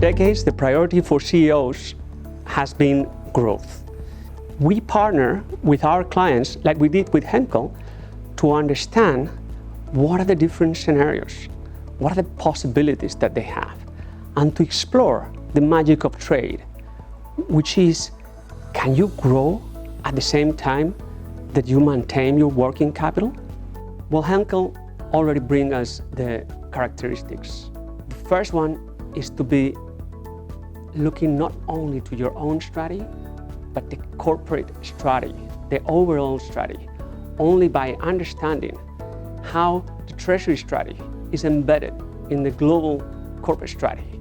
decades, the priority for CEOs has been growth. We partner with our clients, like we did with Henkel, to understand what are the different scenarios, what are the possibilities that they have, and to explore the magic of trade, which is, can you grow at the same time that you maintain your working capital? Well, Henkel already brings us the characteristics. The first one is to be looking not only to your own strategy, but the corporate strategy, the overall strategy. Only by understanding how the treasury strategy is embedded in the global corporate strategy,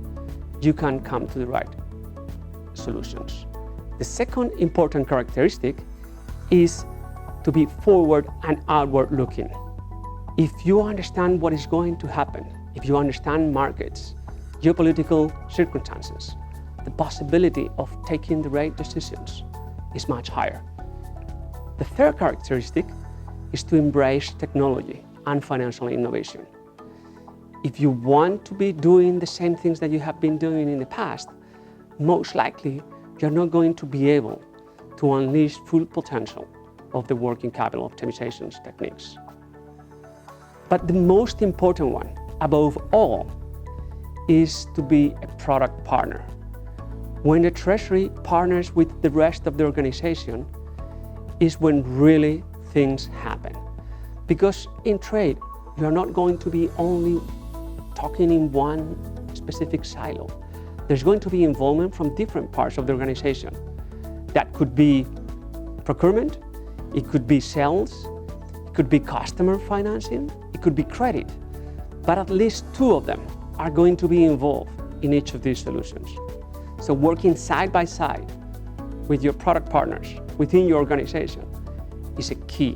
you can come to the right solutions. The second important characteristic is to be forward and outward looking. If you understand what is going to happen, if you understand markets, geopolitical circumstances, the possibility of taking the right decisions is much higher. The third characteristic is to embrace technology and financial innovation. If you want to be doing the same things that you have been doing in the past, most likely you're not going to be able to unleash full potential of the working capital optimization techniques. But the most important one, above all, is to be a product partner. When the Treasury partners with the rest of the organization is when really things happen. Because in trade, you're not going to be only talking in one specific silo. There's going to be involvement from different parts of the organization. That could be procurement, it could be sales, it could be customer financing, it could be credit. But at least two of them are going to be involved in each of these solutions. So working side by side with your product partners within your organization is a key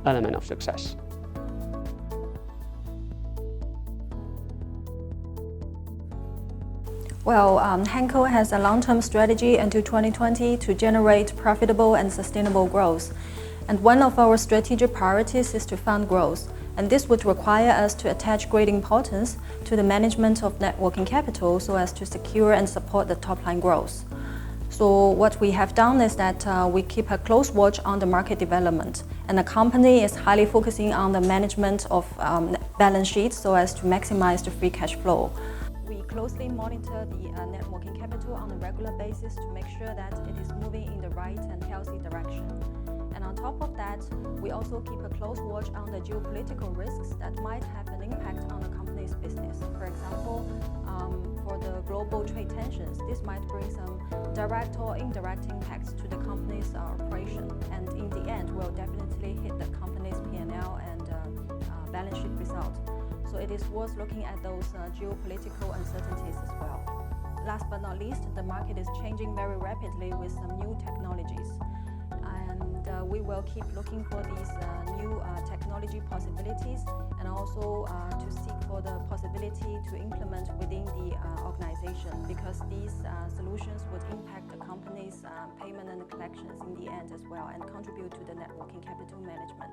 element of success. Well, Henkel has a long-term strategy until 2020 to generate profitable and sustainable growth. And one of our strategic priorities is to fund growth. And this would require us to attach great importance to the management of net working capital so as to secure and support the top-line growth. So what we have done is that we keep a close watch on the market development, and the company is highly focusing on the management of balance sheets so as to maximize the free cash flow. We closely monitor the net working capital on a regular basis to make sure that it is moving in the right and healthy direction. And on top of that, we also keep a close watch on the geopolitical risks that might have an impact on the company's business. For example, for the global trade tensions, this might bring some direct or indirect impacts to the company's operation, and in the end will definitely hit the company's P&L and balance sheet result. So it is worth looking at those geopolitical uncertainties as well. Last but not least, the market is changing very rapidly with some new technologies. And we will keep looking for these new technology possibilities, and also to seek for the possibility to implement within the organization, because these solutions would impact the company's payment and collections in the end as well, and contribute to the net working capital management.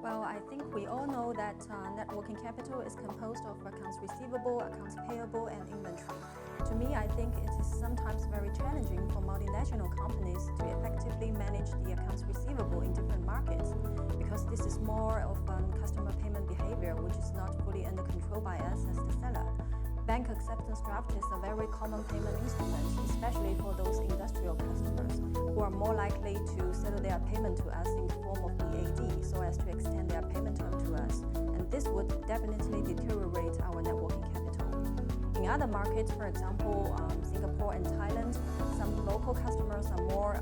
Well, I think we all know that net working capital is composed of accounts receivable, accounts payable, and inventory. To me, I think it is sometimes very challenging for multinational companies to effectively manage the accounts receivable in different markets, because this is more of customer payment behavior, which is not fully under control by us as the seller. Bank acceptance draft is a very common payment instrument, especially for those industrial customers who are more likely to settle their payment to us in the form of EAD so as to extend their payment term to us. And this would definitely deteriorate our net working capital. In other markets, for example, Singapore and Thailand, some local customers are more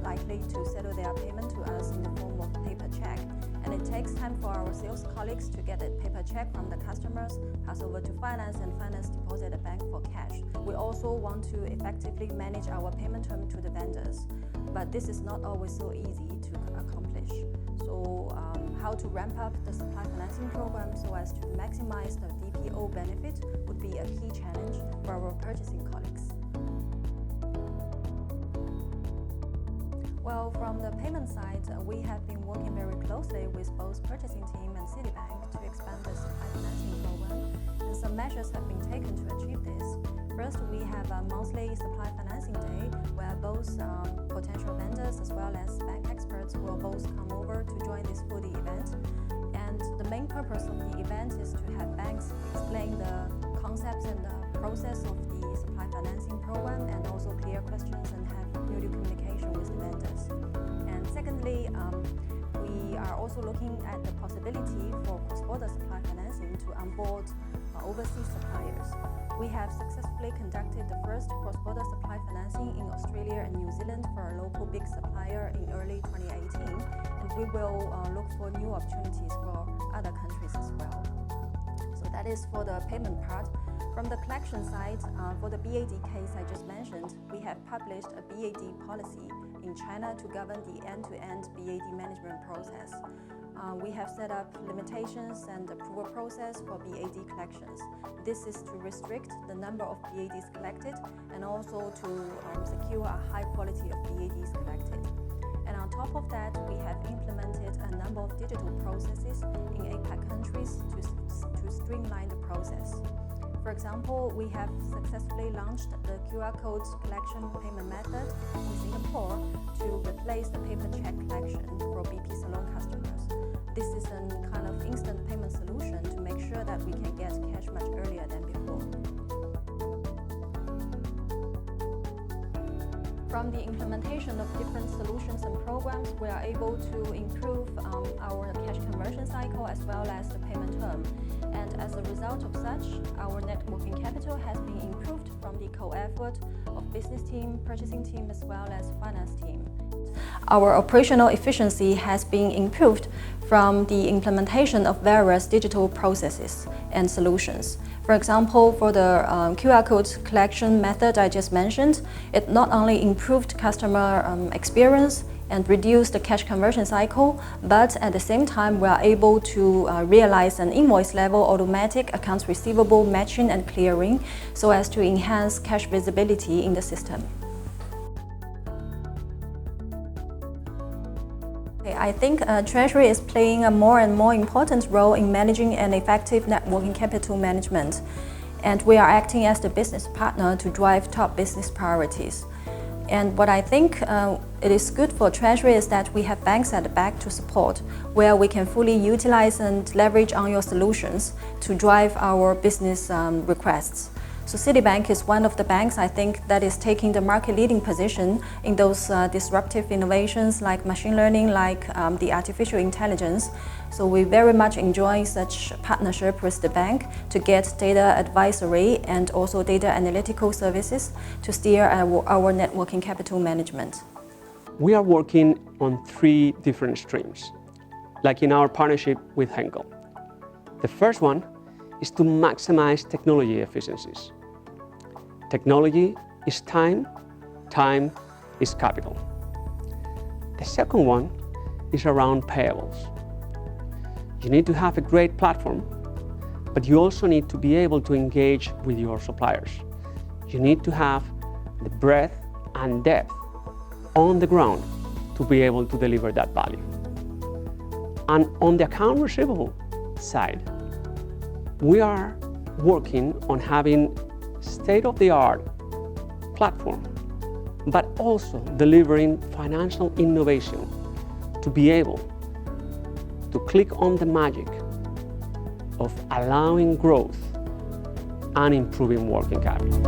likely to settle their payment to us in the form of paper check. And it takes time for our sales colleagues to get a paper check from the customers, pass over to finance, and finance deposit at bank for cash. We also want to effectively manage our payment term to the vendors, but this is not always so easy to accomplish. So how to ramp up the supply financing program so as to maximize the DPO benefit would be a key challenge for our purchasing colleagues. Well, from the payment side, we have been working very closely with both purchasing team and Citibank to expand the supply financing program. And measures have been taken to achieve this. First, we have a monthly supply financing day where both potential vendors as well as bank experts will both come over to join this foodie event. And the main purpose of the event is to have banks explain the concepts and the process of the supply financing program and also clear questions and have mutual communication with the vendors. And secondly, we are also looking at the possibility for cross-border supply financing to onboard overseas suppliers. We have successfully conducted the first cross-border supply financing in Australia and New Zealand for a local big supplier in early 2018, and we will look for new opportunities for other countries as well. So that is for the payment part. From the collection side, for the BAD case I just mentioned, we have published a BAD policy in China to govern the end-to-end BAD management process. We have set up limitations and approval process for BAD collections. This is to restrict the number of BADs collected and also to secure a high quality of BADs collected. And on top of that, we have implemented a number of digital processes in APAC countries to streamline the process. For example, we have successfully launched the QR code collection payment method in Singapore to replace the paper check collection for BP Salon customers. This is a kind of instant payment solution to make sure that we can get cash much earlier than before. From the implementation of different solutions and programs, we are able to improve our cash conversion cycle as well as the payment term. And as a result of such, our net working capital has been improved from the co-effort of business team, purchasing team, as well as finance team. Our operational efficiency has been improved from the implementation of various digital processes and solutions. For example, for the QR code collection method I just mentioned, it not only improved customer experience and reduced the cash conversion cycle, but at the same time we are able to realize an invoice level automatic accounts receivable matching and clearing so as to enhance cash visibility in the system. I think Treasury is playing a more and more important role in managing an effective net working capital management, and we are acting as the business partner to drive top business priorities. And what I think it is good for Treasury is that we have banks at the back to support, where we can fully utilize and leverage on your solutions to drive our business requests. So Citibank is one of the banks, I think, that is taking the market-leading position in those disruptive innovations like machine learning, like the artificial intelligence. So we very much enjoy such partnership with the bank to get data advisory and also data analytical services to steer our net working capital management. We are working on 3 different streams, like in our partnership with Henkel. The first one is to maximize technology efficiencies. Technology is time, time is capital. The second one is around payables. You need to have a great platform, but you also need to be able to engage with your suppliers. You need to have the breadth and depth on the ground to be able to deliver that value. And on the account receivable side, we are working on having state-of-the-art platform, but also delivering financial innovation to be able to click on the magic of allowing growth and improving working capital.